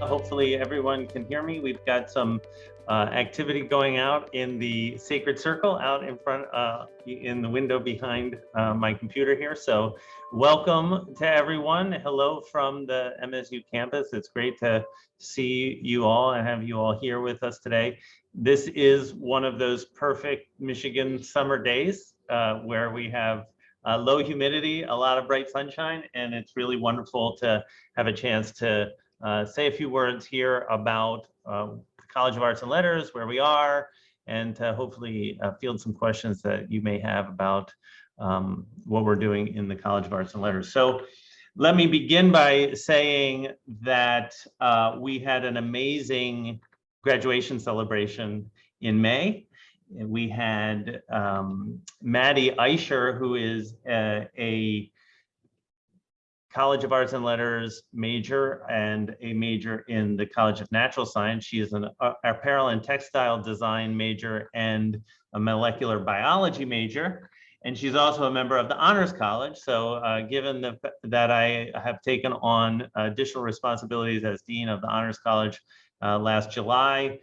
Hopefully everyone can hear me. We've got some activity going out in the Sacred Circle out in front, in the window behind my computer here. So welcome to everyone. Hello from the MSU campus. It's great to see you all and have you all here with us today. This is one of those perfect Michigan summer days where we have low humidity, a lot of bright sunshine, and it's really wonderful to have a chance to say a few words here about the College of Arts and Letters, where we are, and to hopefully field some questions that you may have about what we're doing in the College of Arts and Letters. So let me begin by saying that we had an amazing graduation celebration in May. We had Maddie Eicher, who is a College of Arts and Letters major and a major in the College of Natural Science. She is an apparel and textile design major and a molecular biology major. And she's also a member of the Honors College. So given that I have taken on additional responsibilities as Dean of the Honors College last July,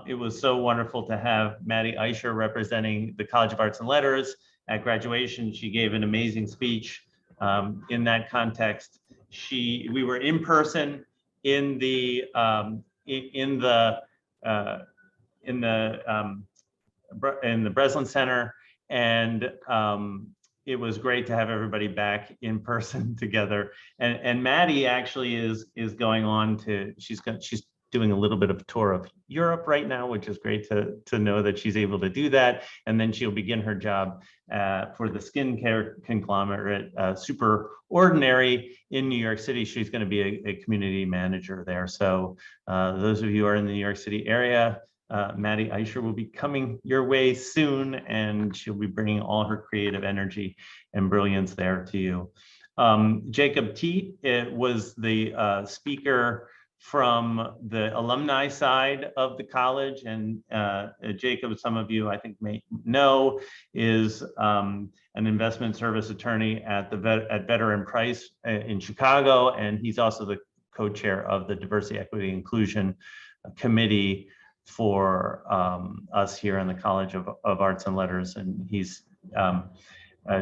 it was so wonderful to have Maddie Eicher representing the College of Arts and Letters. At graduation, she gave an amazing speech. In that context, we were in person in the Breslin Center, and it was great to have everybody back in person together. And Maddie actually is going on to she's doing a little bit of a tour of Europe right now, which is great to know that she's able to do that. And then she'll begin her job for the skincare conglomerate SuperOrdinary in New York City. She's going to be a community manager there. So those of you who are in the New York City area, Maddie Eicher will be coming your way soon, and she'll be bringing all her creative energy and brilliance there to you. Jacob Teat was the speaker from the alumni side of the college, and Jacob, some of you I think may know, is an investment service attorney at Veteran Price in Chicago, and he's also the co-chair of the Diversity, Equity, Inclusion Committee for us here in the College of Arts and Letters, and he's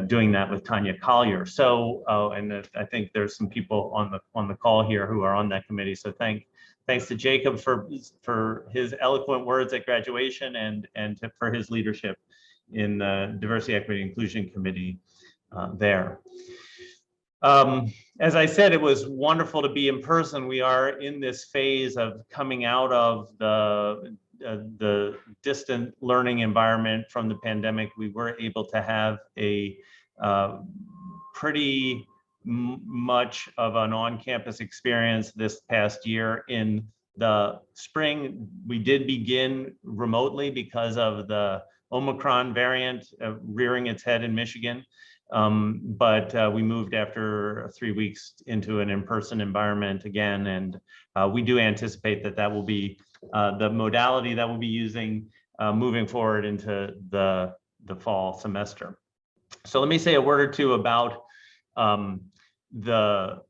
doing that with Tanya Collier. So, and I think there's some people on the call here who are on that committee. So thanks to Jacob for his eloquent words at graduation and for his leadership in the Diversity, Equity, Inclusion Committee there. As I said, it was wonderful to be in person. We are in this phase of coming out of the distant learning environment from the pandemic. We were able to have a pretty much of an on-campus experience this past year. In the spring, we did begin remotely because of the Omicron variant rearing its head in Michigan. But we moved after 3 weeks into an in-person environment again, and we do anticipate that will be the modality that we'll be using moving forward into the fall semester. So let me say a word or two about the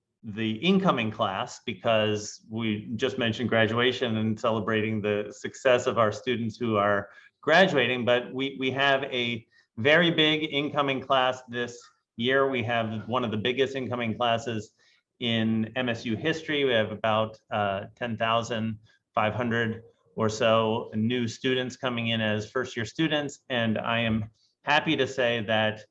incoming class, because we just mentioned graduation and celebrating the success of our students who are graduating, but we have a very big incoming class this year. We have one of the biggest incoming classes in MSU history. We have about 10,500 or so new students coming in as first-year students, and I am happy to say that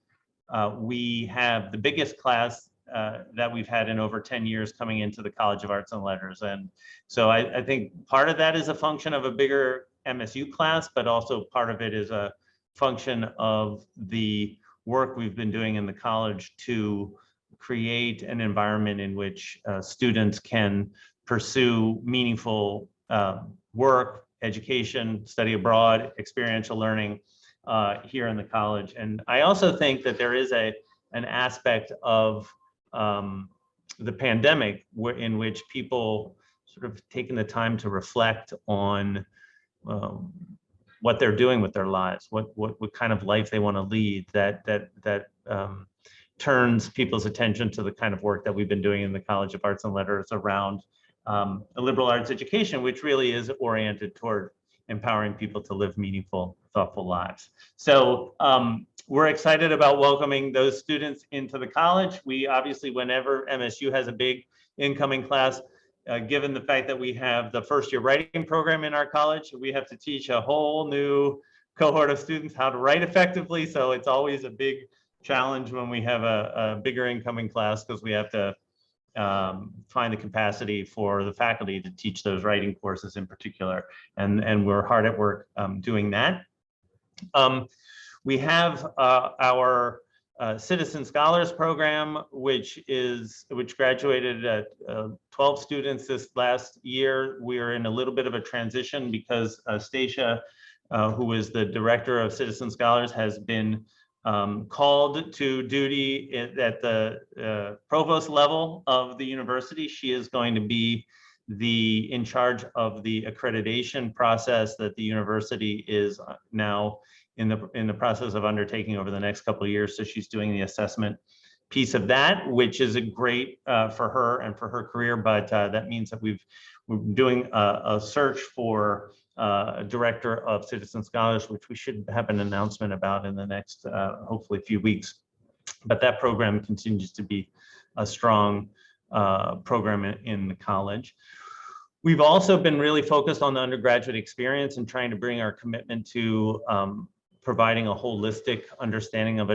we have the biggest class that we've had in over 10 years coming into the College of Arts and Letters. And so I think part of that is a function of a bigger MSU class, but also part of it is a function of the work we've been doing in the college to create an environment in which students can pursue meaningful work, education, study abroad, experiential learning here in the college. And I also think that there is an aspect of the pandemic in which people sort of taking the time to reflect on what they're doing with their lives, what kind of life they want to lead, that turns people's attention to the kind of work that we've been doing in the College of Arts and Letters around a liberal arts education, which really is oriented toward empowering people to live meaningful, thoughtful lives. So we're excited about welcoming those students into the college. We obviously, whenever MSU has a big incoming class, given the fact that we have the first year writing program in our college, we have to teach a whole new cohort of students how to write effectively. So it's always a big challenge when we have a bigger incoming class, because we have to find the capacity for the faculty to teach those writing courses in particular. And we're hard at work doing that. We have our Citizen Scholars Program, which graduated at 12 students this last year. We are in a little bit of a transition because Stacia, who is the director of Citizen Scholars, has been called to duty at the provost level of the university. She is going to be in charge of the accreditation process that the university is now in the process of undertaking over the next couple of years. So she's doing the assessment piece of that, which is a great for her and for her career. But that means that we're doing a search for a director of Citizen Scholars, which we should have an announcement about in the next, hopefully, few weeks. But that program continues to be a strong program in the college. We've also been really focused on the undergraduate experience and trying to bring our commitment to providing a holistic understanding of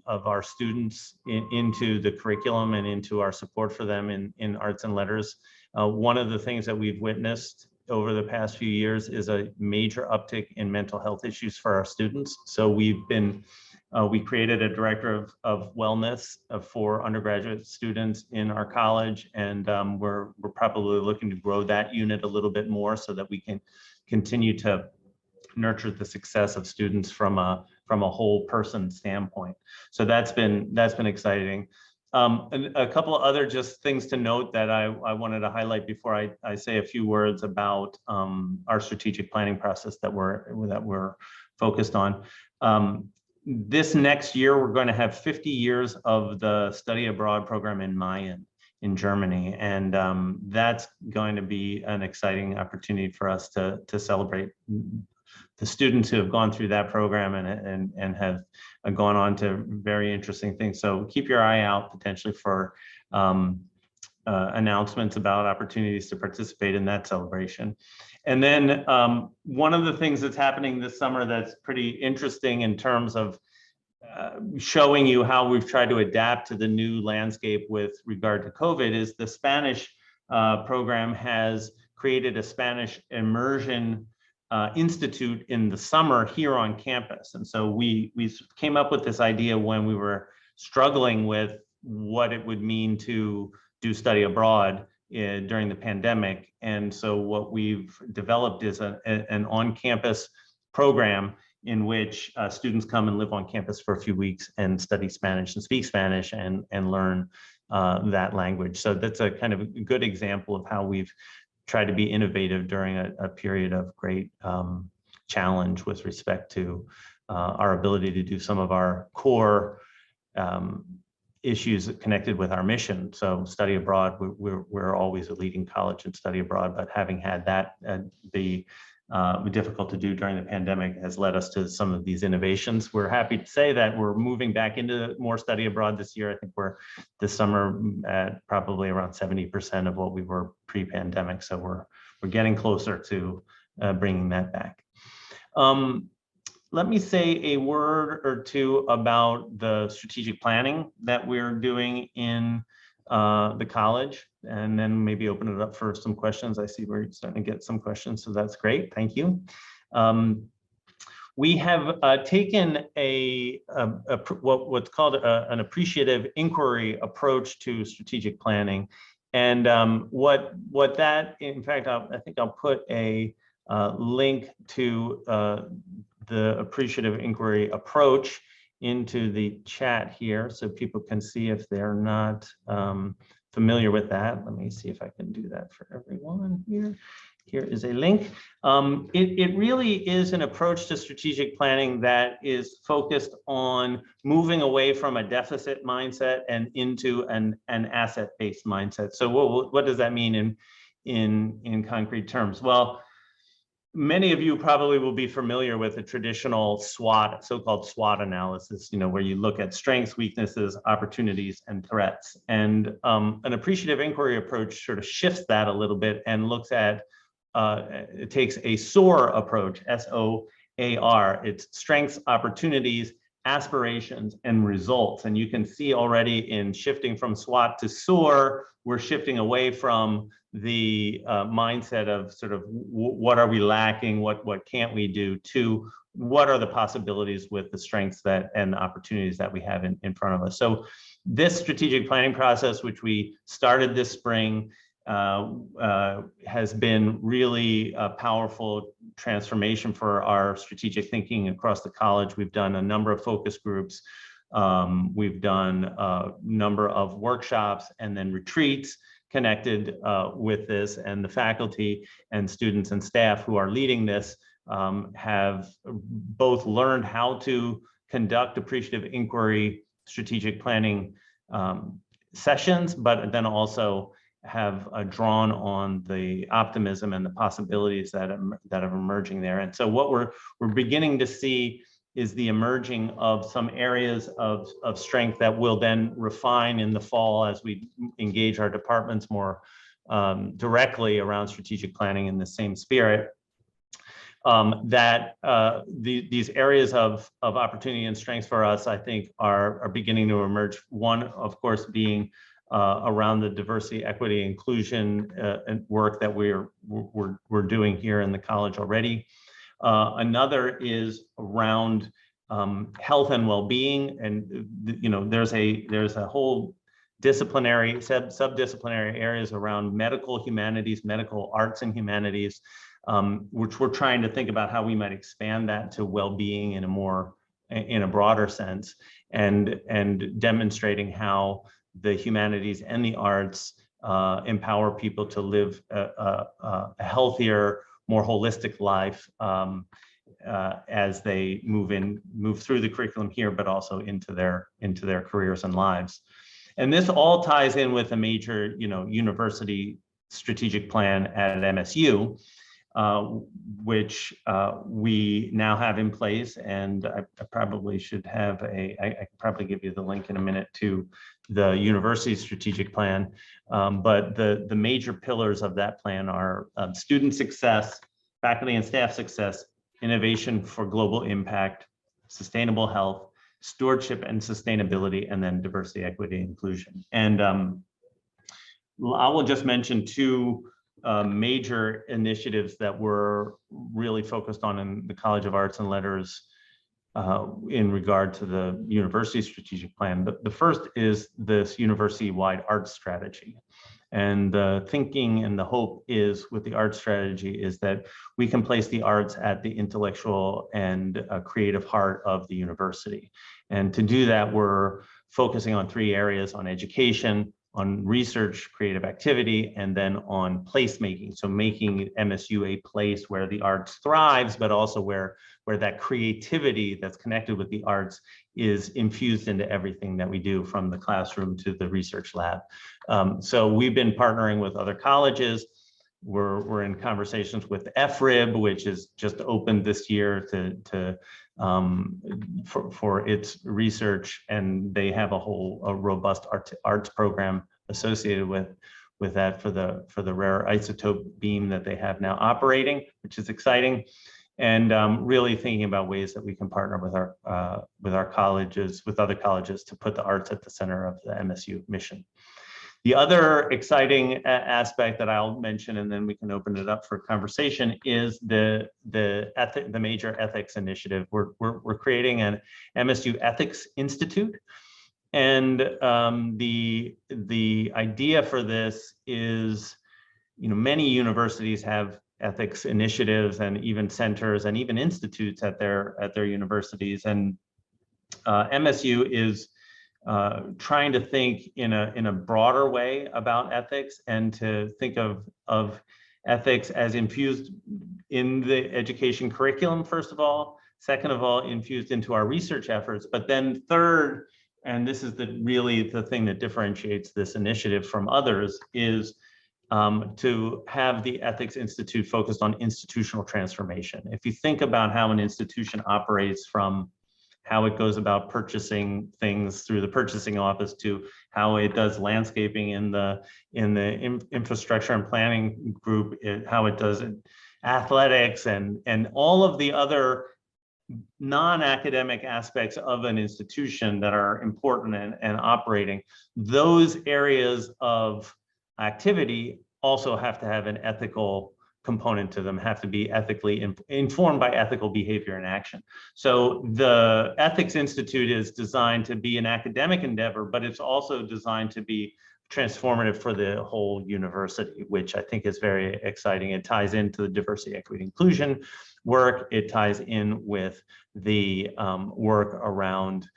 our students into the curriculum and into our support for them in arts and letters. One of the things that we've witnessed over the past few years is a major uptick in mental health issues for our students. So we created a director of wellness for undergraduate students in our college, and we're probably looking to grow that unit a little bit more so that we can continue to nurture the success of students from a whole person standpoint. So that's been exciting. And a couple of other just things to note that I wanted to highlight before I say a few words about our strategic planning process that we're focused on. This next year, we're going to have 50 years of the study abroad program in Mayen in Germany. And that's going to be an exciting opportunity for us to celebrate the students who have gone through that program and have gone on to very interesting things. So keep your eye out potentially for announcements about opportunities to participate in that celebration. And then one of the things that's happening this summer that's pretty interesting in terms of showing you how we've tried to adapt to the new landscape with regard to COVID is the Spanish program has created a Spanish immersion institute in the summer here on campus. And so we came up with this idea when we were struggling with what it would mean to do study abroad during the pandemic. And so what we've developed is an on-campus program in which students come and live on campus for a few weeks and study Spanish and speak Spanish and learn that language. So that's a kind of a good example of how we've tried to be innovative during a period of great challenge with respect to our ability to do some of our core issues connected with our mission. So study abroad, we're always a leading college in study abroad, but having had that be difficult to do during the pandemic has led us to some of these innovations. We're happy to say that we're moving back into more study abroad this year. I think we're this summer at probably around 70% of what we were pre-pandemic. So we're getting closer to bringing that back. Let me say a word or two about the strategic planning that we're doing in the college, and then maybe open it up for some questions. I see we're starting to get some questions, so that's great. Thank you. We have taken what's called an appreciative inquiry approach to strategic planning, and what that, in fact, I think I'll put a link to the appreciative inquiry approach into the chat here so people can see if they're not familiar with that. Let me see if I can do that for everyone here. here is a link. It really is an approach to strategic planning that is focused on moving away from a deficit mindset and into an asset-based mindset. So what does that mean in concrete terms? Well, many of you probably will be familiar with a traditional SWOT, so-called SWOT analysis, where you look at strengths, weaknesses, opportunities, and threats. And an appreciative inquiry approach sort of shifts that a little bit and looks at, it takes a SOAR approach, S-O-A-R. It's strengths, opportunities, aspirations, and results. And you can see already in shifting from SWOT to SOAR, we're shifting away from the mindset of sort of what are we lacking, what can't we do, to what are the possibilities with the strengths and the opportunities that we have in front of us. So this strategic planning process, which we started this spring, has been really a powerful transformation for our strategic thinking across the college. We've done a number of focus groups. We've done a number of workshops and then retreats connected with this, and the faculty and students and staff who are leading this have both learned how to conduct appreciative inquiry strategic planning sessions, but then also have drawn on the optimism and the possibilities that are emerging there. And so what we're beginning to see is the emerging of some areas of strength that we'll then refine in the fall as we engage our departments more directly around strategic planning in the same spirit. These areas of opportunity and strengths for us, I think, are beginning to emerge. One, of course, being around the diversity, equity, inclusion and work that we're doing here in the college already. Another is around health and well-being, and there's a whole disciplinary, subdisciplinary areas around medical humanities, medical arts and humanities, which we're trying to think about how we might expand that to well-being in a broader sense, and demonstrating how the humanities and the arts empower people to live a healthier, more holistic life as they move through the curriculum here, but also into their careers and lives. And this all ties in with a major, university strategic plan at MSU, which we now have in place. And I probably should have I can probably give you the link in a minute to the university strategic plan. But the major pillars of that plan are student success, faculty and staff success, innovation for global impact, sustainable health, stewardship and sustainability, and then diversity, equity, inclusion. And I will just mention two major initiatives that we're really focused on in the College of Arts and Letters in regard to the university strategic plan. The first is this university-wide arts strategy. And the thinking and the hope is with the arts strategy is that we can place the arts at the intellectual and creative heart of the university. And to do that, we're focusing on three areas: on education, on research, creative activity, and then on placemaking. So making MSU a place where the arts thrives, but also where that creativity that's connected with the arts is infused into everything that we do, from the classroom to the research lab. So we've been partnering with other colleges. We're in conversations with FRIB, which is just opened this year for its research, and they have a robust arts program associated with that for the rare isotope beam that they have now operating, which is exciting. And really thinking about ways that we can partner with our colleges, with other colleges, to put the arts at the center of the MSU mission. The other exciting aspect that I'll mention, and then we can open it up for conversation, is the major ethics initiative. We're creating an MSU Ethics Institute, and the idea for this is, many universities have ethics initiatives and even centers and even institutes at their universities, and MSU is trying to think in a broader way about ethics, and to think of ethics as infused in the education curriculum, first of all. Second of all, infused into our research efforts. But then third, and this is really the thing that differentiates this initiative from others, is to have the Ethics Institute focused on institutional transformation. If you think about how an institution operates, from how it goes about purchasing things through the purchasing office to how it does landscaping in the infrastructure and planning group, how it does athletics and all of the other non-academic aspects of an institution that are important and operating, those areas of activity also have to have an ethical component to them, have to be ethically informed by ethical behavior and action. So the Ethics Institute is designed to be an academic endeavor, but it's also designed to be transformative for the whole university, which I think is very exciting. It ties into the diversity, equity, inclusion work. It ties in with the work around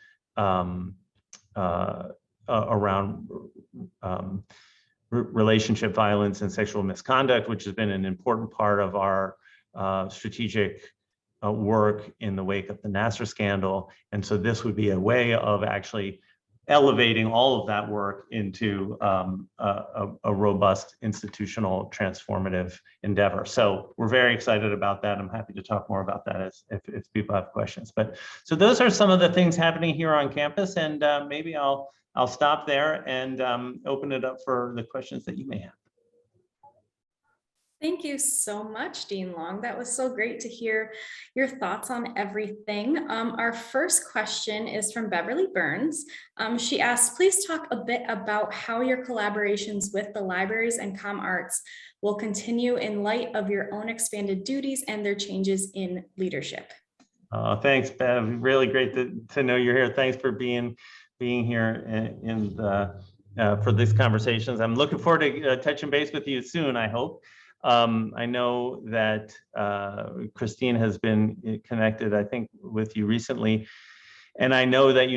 relationship violence and sexual misconduct, which has been an important part of our strategic work in the wake of the Nassar scandal. And so this would be a way of actually elevating all of that work into a robust institutional transformative endeavor. So we're very excited about that. I'm happy to talk more about that if people have questions. But so those are some of the things happening here on campus, and maybe I'll stop there and open it up for the questions that you may have. Thank you so much, Dean Long. That was so great to hear your thoughts on everything. Our first question is from Beverly Burns. She asked, please talk a bit about how your collaborations with the libraries and ComArts will continue in light of your own expanded duties and their changes in leadership. Thanks, Bev. Really great to know you're here. Thanks for being here for these conversations. I'm looking forward to touching base with you soon, I hope. I know that Christine has been connected, I think, with you recently. And I know that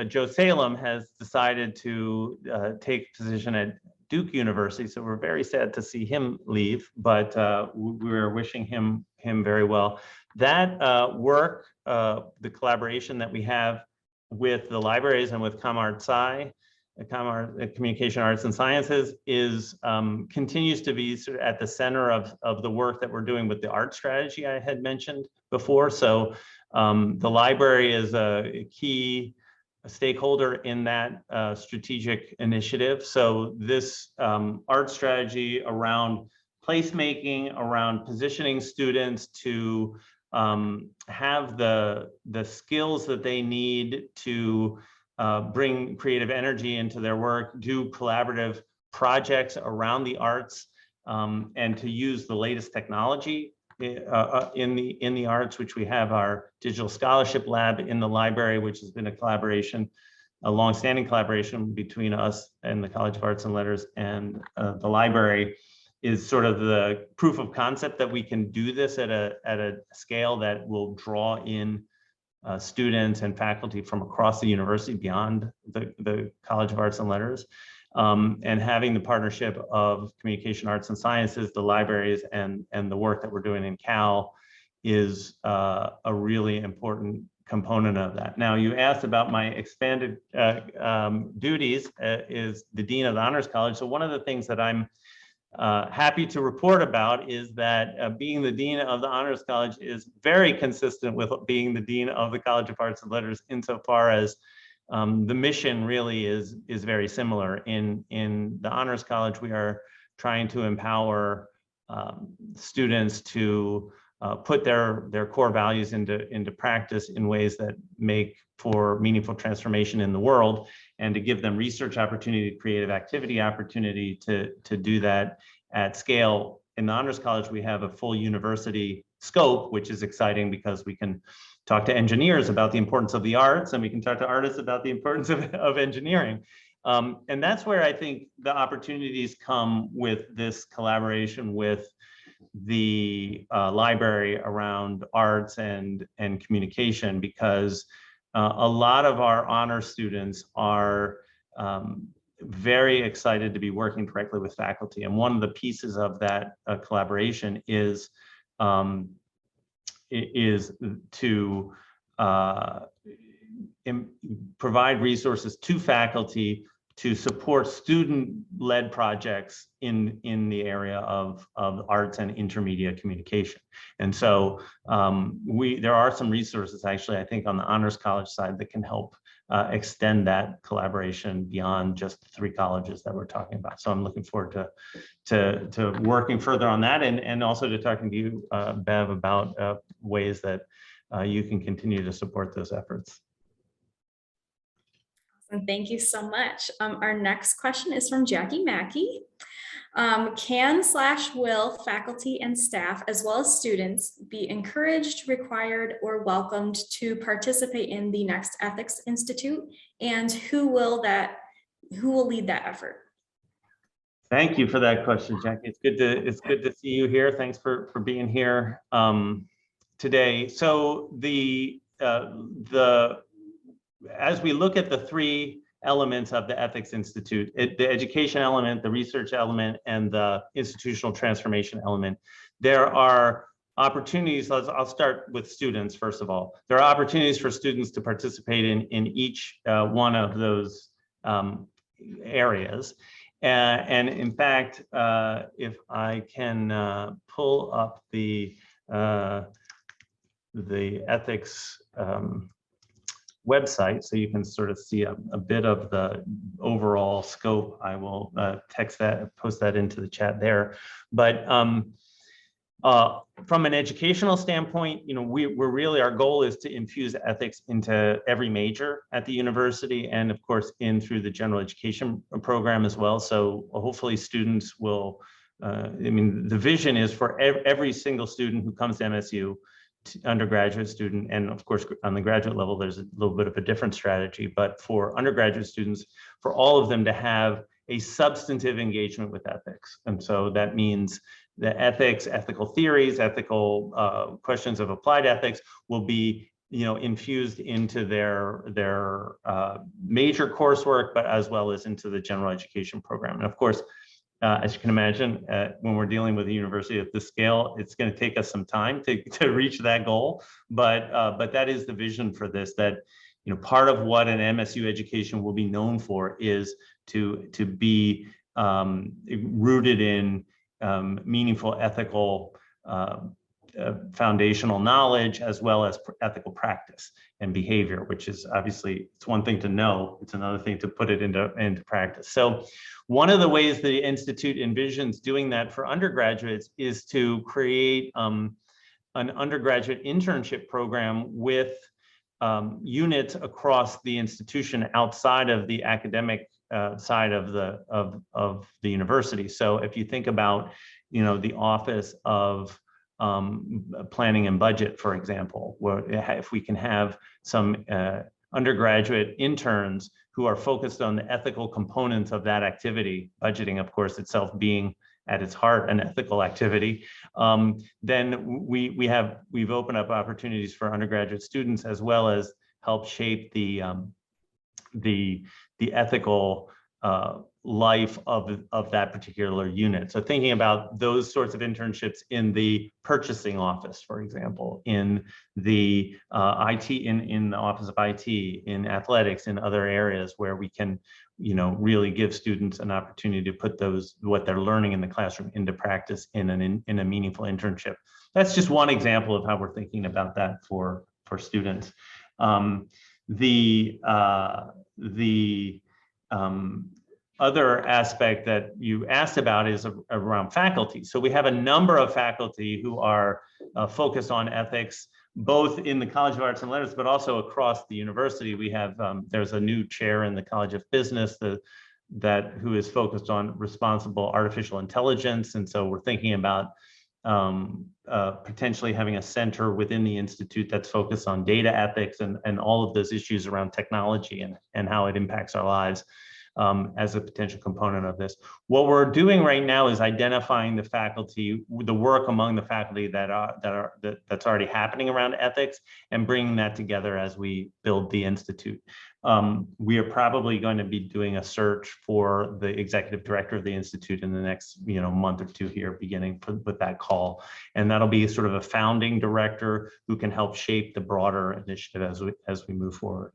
Joe Salem has decided to take a position at Duke University. So we're very sad to see him leave, but we're wishing him very well. That work, the collaboration that we have with the libraries and with ComArts-Sci, Communication Arts and Sciences, continues to be sort of at the center of the work that we're doing with the art strategy I had mentioned before. So the library is a key stakeholder in that strategic initiative. So this art strategy around placemaking, around positioning students to have the skills that they need to bring creative energy into their work, do collaborative projects around the arts, and to use the latest technology in the arts, which we have our digital scholarship lab in the library, which has been a long-standing collaboration between us and the College of Arts and Letters and the library, is sort of the proof of concept that we can do this at a scale that will draw in students and faculty from across the university beyond the College of Arts and Letters. And having the partnership of Communication Arts and Sciences, the libraries, and the work that we're doing in Cal is a really important component of that. Now, you asked about my expanded duties as the Dean of the Honors College. So one of the things that I'm happy to report about is that being the Dean of the Honors College is very consistent with being the Dean of the College of Arts and Letters, insofar as the mission really is very similar. In the Honors College, we are trying to empower students to put their core values into practice in ways that make for meaningful transformation in the world, and to give them research opportunity, creative activity opportunity to do that at scale. In the Honors College, we have a full university scope, which is exciting because we can talk to engineers about the importance of the arts, and we can talk to artists about the importance of engineering. And that's where I think the opportunities come with this collaboration with the library around arts and communication, because a lot of our honor students are very excited to be working directly with faculty. And one of the pieces of that collaboration is to provide resources to faculty to support student-led projects in the area of arts and intermedia communication. And so there are some resources actually, I think, on the Honors College side that can help extend that collaboration beyond just the 3 colleges that we're talking about. So I'm looking forward to working further on that, and also to talking to you, Bev, about ways that you can continue to support those efforts. And thank you so much. Our next question is from Jackie Mackey. Can/will faculty and staff, as well as students, be encouraged, required, or welcomed to participate in the next Ethics Institute? And who will lead that effort? Thank you for that question, Jackie. It's good to see you here. Thanks for being here today. So as we look at the 3 elements of the Ethics Institute, the education element, the research element, and the institutional transformation element, there are opportunities. I'll start with students, first of all. There are opportunities for students to participate in each one of those areas. And in fact, if I can pull up the ethics website so you can sort of see a bit of the overall scope, I will post that into the chat there. But from an educational standpoint, our goal is to infuse ethics into every major at the university, and of course through the general education program as well. So hopefully students will, the vision is for every single student who comes to MSU, undergraduate student, and of course on the graduate level there's a little bit of a different strategy, but for undergraduate students, for all of them to have a substantive engagement with ethics. And so that means the ethical theories, ethical questions of applied ethics will be infused into their major coursework, but as well as into the general education program. And of course, as you can imagine, when we're dealing with a university at this scale, it's going to take us some time to reach that goal. But that is the vision for this, that part of what an MSU education will be known for is to be rooted in meaningful ethical foundational knowledge, as well as ethical practice and behavior, which is obviously, it's one thing to know, it's another thing to put it into practice. So one of the ways the Institute envisions doing that for undergraduates is to create an undergraduate internship program with units across the institution outside of the academic side of the university. So if you think about, the Office of Planning and Budget, for example, where if we can have some undergraduate interns who are focused on the ethical components of that activity, budgeting, of course, itself being at its heart an ethical activity, then we've opened up opportunities for undergraduate students, as well as help shape the ethical life of that particular unit. So thinking about those sorts of internships in the purchasing office, for example, in the IT, in the Office of IT, in athletics, in other areas where we can, really give students an opportunity to put what they're learning in the classroom into practice in a meaningful internship. That's just one example of how we're thinking about that for students. The other aspect that you asked about is around faculty. So we have a number of faculty who are focused on ethics, both in the College of Arts and Letters, but also across the university. We have, there's a new chair in the College of Business who is focused on responsible artificial intelligence. And so we're thinking about potentially having a center within the Institute that's focused on data ethics and all of those issues around technology and how it impacts our lives. As a potential component of this. What we're doing right now is identifying the faculty, the work among the faculty that's already happening around ethics, and bringing that together as we build the Institute. We are probably going to be doing a search for the executive director of the Institute in the next month or two here, beginning with that call. And that'll be sort of a founding director who can help shape the broader initiative as we move forward.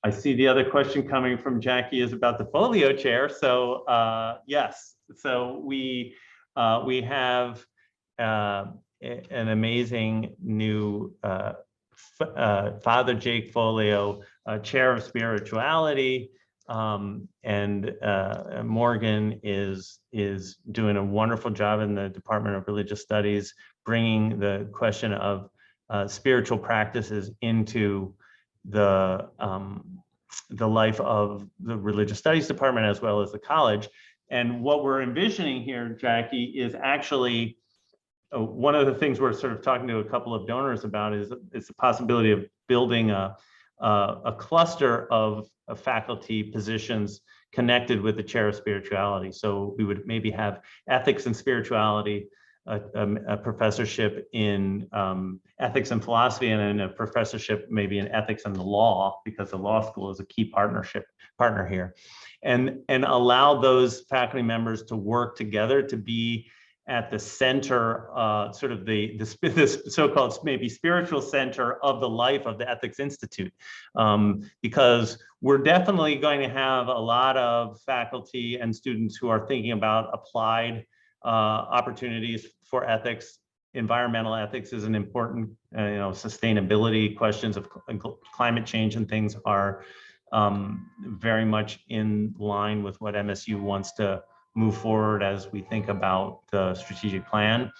I see the other question coming from Jackie is about the folio chair. So yes, so we have an amazing new Father Jake Folio, chair of spirituality, and Morgan is doing a wonderful job in the Department of Religious Studies, bringing the question of spiritual practices into the life of the Religious Studies Department as well as the college. And what we're envisioning here, Jackie, is actually one of the things we're sort of talking to a couple of donors about is the possibility of building a cluster of faculty positions connected with the chair of spirituality. So we would maybe have ethics and spirituality, a professorship in ethics and philosophy, and then a professorship maybe in ethics and the law, because the law school is a key partner here, and allow those faculty members to work together to be at the center, sort of this so-called maybe spiritual center of the life of the Ethics Institute, because we're definitely going to have a lot of faculty and students who are thinking about applied opportunities for ethics. Environmental ethics is an important, sustainability questions of climate change and things are very much in line with what MSU wants to move forward as we think about the strategic plan.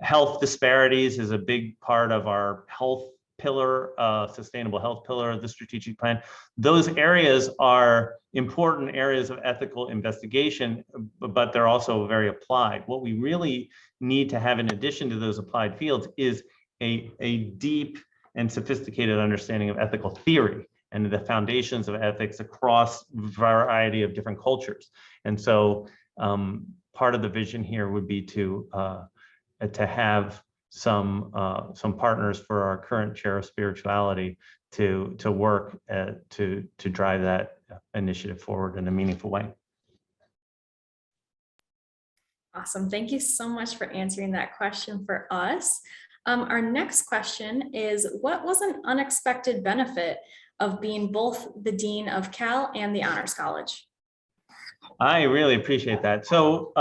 Health disparities is a big part of our health pillar, sustainable health pillar of the strategic plan. Those areas are important areas of ethical investigation, but they're also very applied. What we really need to have in addition to those applied fields is a deep and sophisticated understanding of ethical theory and the foundations of ethics across a variety of different cultures. And so part of the vision here would be to have some partners for our current chair of spirituality to work to drive that initiative forward in a meaningful way. Awesome. Thank you so much for answering that question for us. Our next question is, what was an unexpected benefit of being both the Dean of Cal and the Honors College? I really appreciate that. So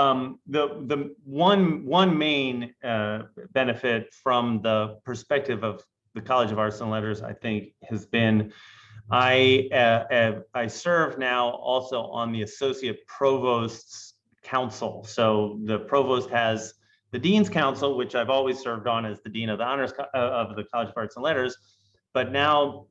the one main benefit from the perspective of the College of Arts and Letters, I think, has been I serve now also on the Associate Provost's Council. So the Provost has the Dean's Council, which I've always served on as the Dean of the Honors of the College of Arts and Letters, but now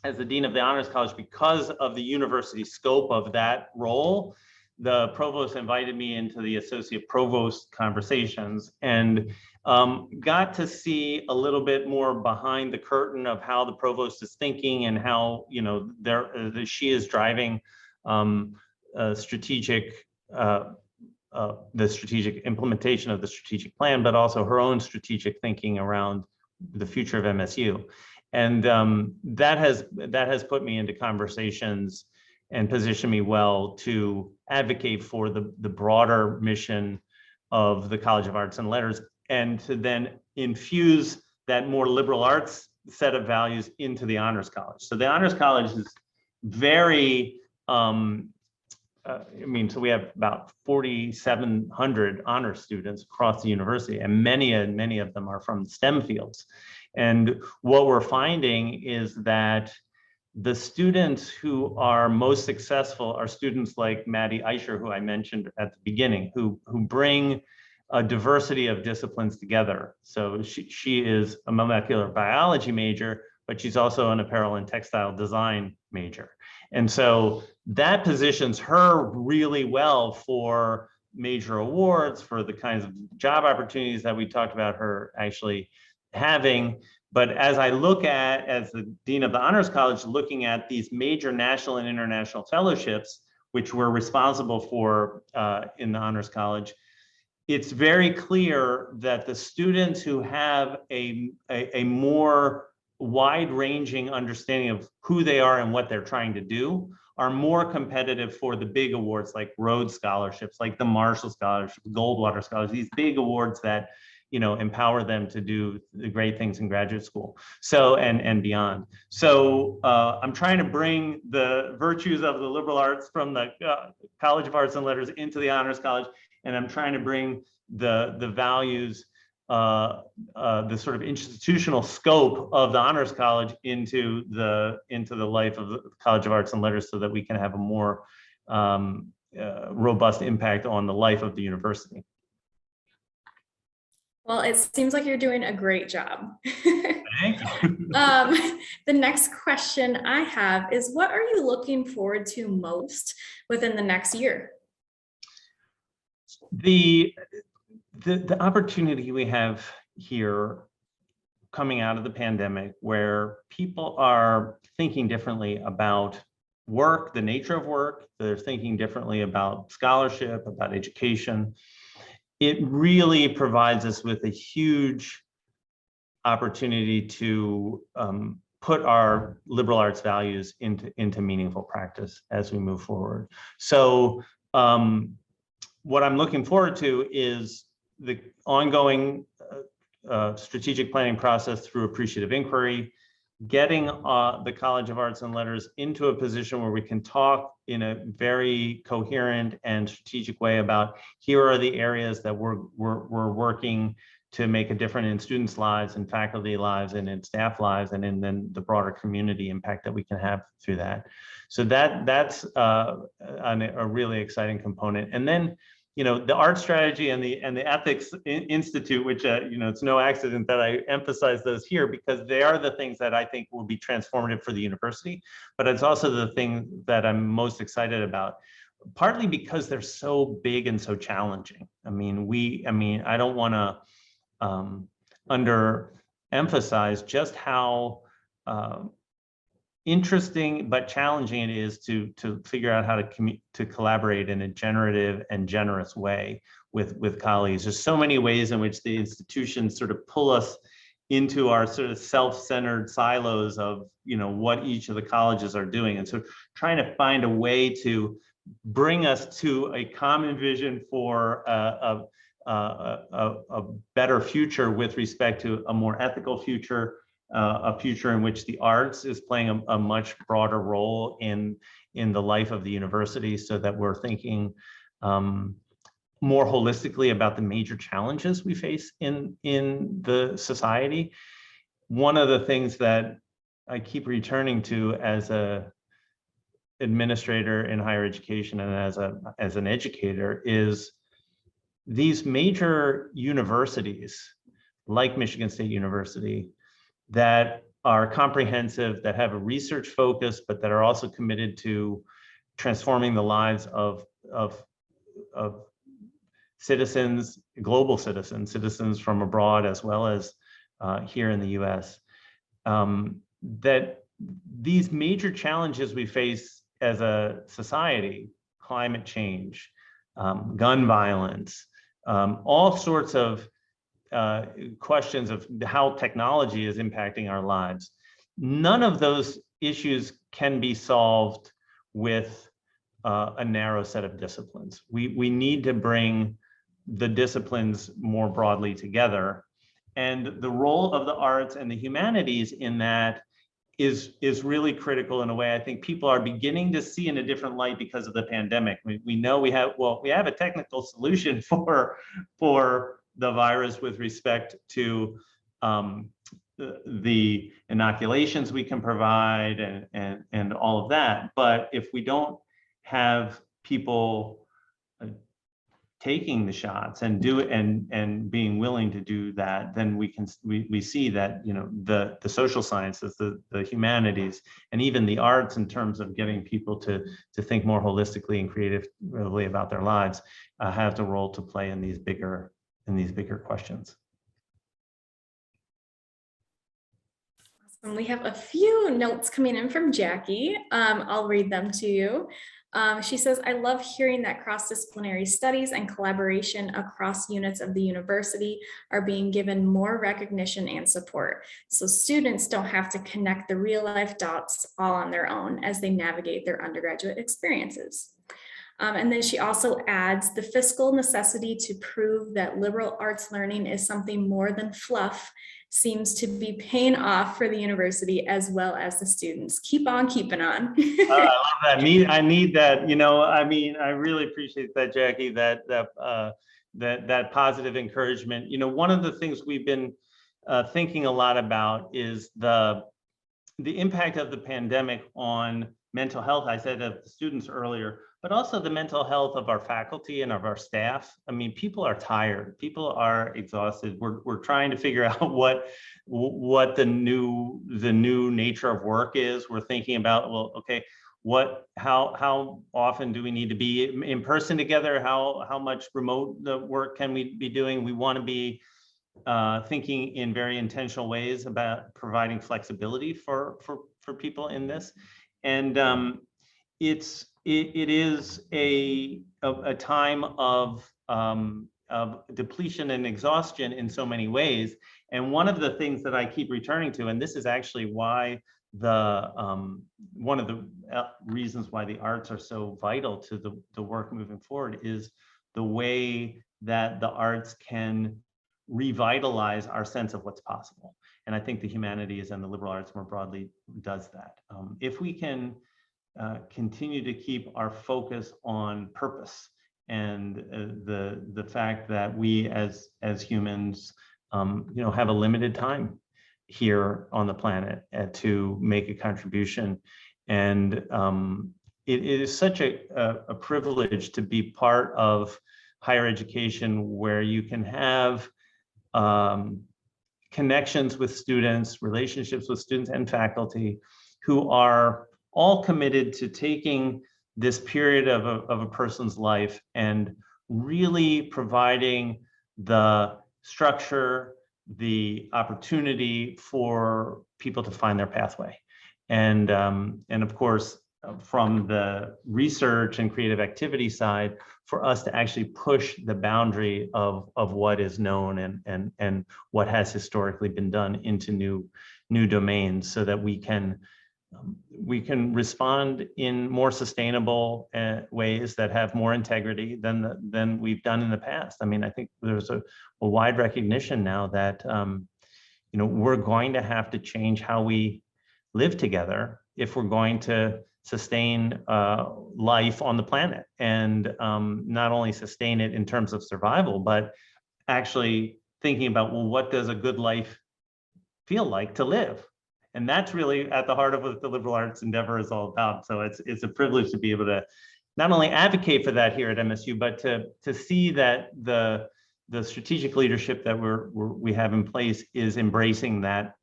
as the Dean of the Honors College, because of the university scope of that role, the Provost invited me into the Associate Provost conversations and got to see a little bit more behind the curtain of how the Provost is thinking and how she is driving the strategic implementation of the strategic plan, but also her own strategic thinking around the future of MSU. And that has put me into conversations and positioned me well to advocate for the broader mission of the College of Arts and Letters, and to then infuse that more liberal arts set of values into the Honors College. So the Honors College is very, so we have about 4,700 honors students across the university, and many of them are from STEM fields. And what we're finding is that the students who are most successful are students like Maddie Eicher, who I mentioned at the beginning, who bring a diversity of disciplines together. So she is a molecular biology major, but she's also an apparel and textile design major. And so that positions her really well for major awards, for the kinds of job opportunities that we talked about her actually having. But as I look at, as the Dean of the Honors College, looking at these major national and international fellowships, which we're responsible for in the Honors College, it's very clear that the students who have a more wide-ranging understanding of who they are and what they're trying to do are more competitive for the big awards like Rhodes Scholarships, like the Marshall Scholarship, Goldwater Scholarships, these big awards that, you know, empower them to do the great things in graduate school. So, and beyond. So I'm trying to bring the virtues of the liberal arts from the College of Arts and Letters into the Honors College. And I'm trying to bring the values, the sort of institutional scope of the Honors College into the life of the College of Arts and Letters, so that we can have a more robust impact on the life of the university. Well, it seems like you're doing a great job. Thank you. The next question I have is, what are you looking forward to most within the next year? The opportunity we have here coming out of the pandemic, where people are thinking differently about work, the nature of work, they're thinking differently about scholarship, about education. It really provides us with a huge opportunity to put our liberal arts values into meaningful practice as we move forward. So what I'm looking forward to is the ongoing strategic planning process through appreciative inquiry, getting the College of Arts and Letters into a position where we can talk in a very coherent and strategic way about, here are the areas that we're working to make a difference in students' lives and faculty lives and in staff lives, and in then the broader community impact that we can have through that. So that's a really exciting component. And then, you know, the art strategy and the ethics institute, which you know, it's no accident that I emphasize those here, because they are the things that I think will be transformative for the university, but it's also the thing that I'm most excited about, partly because they're so big and so challenging. I mean, I don't want to underemphasize just how interesting but challenging it is to figure out how to collaborate in a generative and generous way with colleagues. There's so many ways in which the institutions sort of pull us into our sort of self-centered silos of, you know, what each of the colleges are doing, and so trying to find a way to bring us to a common vision for a better future with respect to a more ethical future, a future in which the arts is playing a much broader role in the life of the university, so that we're thinking more holistically about the major challenges we face in the society. One of the things that I keep returning to as a administrator in higher education and as an educator is these major universities like Michigan State University that are comprehensive, that have a research focus, but that are also committed to transforming the lives of citizens, global citizens from abroad, as well as here in the US. That these major challenges we face as a society, climate change, gun violence, all sorts of questions of how technology is impacting our lives. None of those issues can be solved with a narrow set of disciplines. We need to bring the disciplines more broadly together. And the role of the arts and the humanities in that is really critical in a way I think people are beginning to see in a different light because of the pandemic. We know we have a technical solution for the virus with respect to the inoculations we can provide and all of that. But if we don't have people taking the shots and and being willing to do that, then we see that, you know, the social sciences, the humanities, and even the arts, in terms of getting people to think more holistically and creatively about their lives, have the role to play in these bigger questions. Awesome. We have a few notes coming in from Jackie. I'll read them to you. She says, I love hearing that cross-disciplinary studies and collaboration across units of the university are being given more recognition and support. So students don't have to connect the real life dots all on their own as they navigate their undergraduate experiences. And then she also adds the fiscal necessity to prove that liberal arts learning is something more than fluff seems to be paying off for the university as well as the students. Keep on keeping on. I love that. I need that. You know, I mean, I really appreciate that, Jackie. That positive encouragement. You know, one of the things we've been thinking a lot about is the impact of the pandemic on mental health. I said of the students earlier, but also the mental health of our faculty and of our staff. I mean, people are tired. People are exhausted. We're trying to figure out what the new nature of work is. We're thinking about, well, okay, how often do we need to be in person together? How much remote work can we be doing? We want to be thinking in very intentional ways about providing flexibility for people in this, and it is a time of depletion and exhaustion in so many ways. And one of the things that I keep returning to, and this is actually why one of the reasons why the arts are so vital to the work moving forward, is the way that the arts can revitalize our sense of what's possible. And I think the humanities and the liberal arts more broadly does that. If we can continue to keep our focus on purpose and the fact that we as humans, you know, have a limited time here on the planet to make a contribution. And it is such a privilege to be part of higher education, where you can have connections with students, relationships with students and faculty who are all committed to taking this period of a person's life and really providing the structure, the opportunity for people to find their pathway. And of course, from the research and creative activity side, for us to actually push the boundary of what is known and what has historically been done into new domains, so that we can respond in more sustainable ways that have more integrity than we've done in the past. I mean, I think there's a wide recognition now that you know, we're going to have to change how we live together if we're going to sustain life on the planet, and not only sustain it in terms of survival, but actually thinking about, well, what does a good life feel like to live? And that's really at the heart of what the liberal arts endeavor is all about. So it's a privilege to be able to not only advocate for that here at MSU, but to see that the strategic leadership that we have in place is embracing that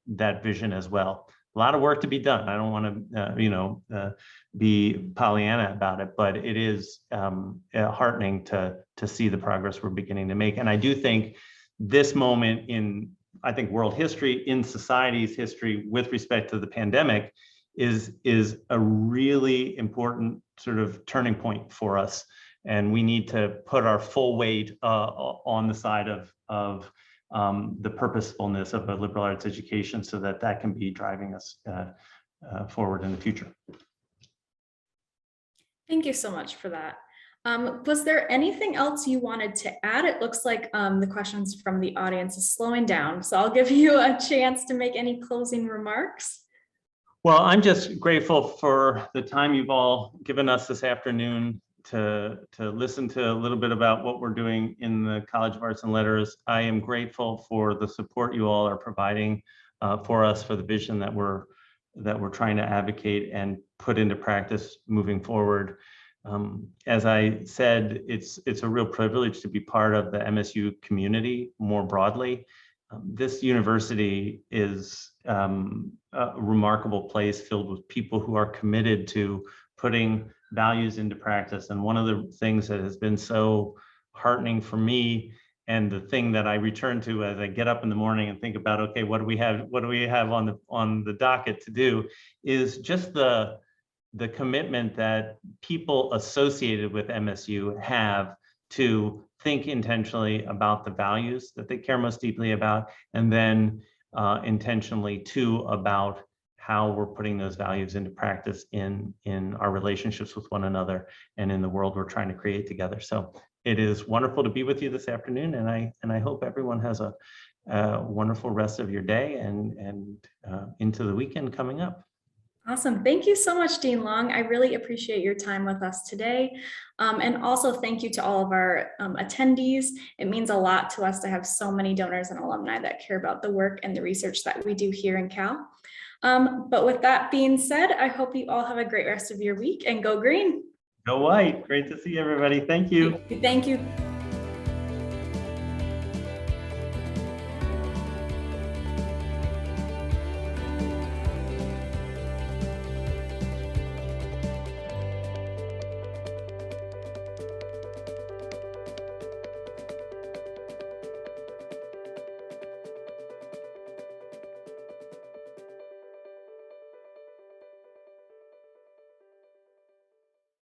vision as well. A lot of work to be done. I don't want to be Pollyanna about it, but it is heartening to see the progress we're beginning to make. And I do think this moment in, I think, world history, in society's history with respect to the pandemic, is a really important sort of turning point for us. And we need to put our full weight on the side of the purposefulness of a liberal arts education, so that can be driving us forward in the future. Thank you so much for that. Was there anything else you wanted to add? It looks like the questions from the audience is slowing down, so I'll give you a chance to make any closing remarks. Well, I'm just grateful for the time you've all given us this afternoon to listen to a little bit about what we're doing in the College of Arts and Letters. I am grateful for the support you all are providing for us, for the vision that we're trying to advocate and put into practice moving forward. As I said, it's a real privilege to be part of the MSU community more broadly. This university is a remarkable place filled with people who are committed to putting values into practice. And one of the things that has been so heartening for me, and the thing that I return to as I get up in the morning and think about, okay, what do we have on the docket to do, is just the the commitment that people associated with MSU have to think intentionally about the values that they care most deeply about, and then intentionally too about how we're putting those values into practice in our relationships with one another and in the world we're trying to create together. So it is wonderful to be with you this afternoon, and I hope everyone has a wonderful rest of your day and into the weekend coming up. Awesome. Thank you so much, Dean Long. I really appreciate your time with us today. And also thank you to all of our attendees. It means a lot to us to have so many donors and alumni that care about the work and the research that we do here in Cal. But with that being said, I hope you all have a great rest of your week, and go green. Go white. Great to see everybody. Thank you. Thank you.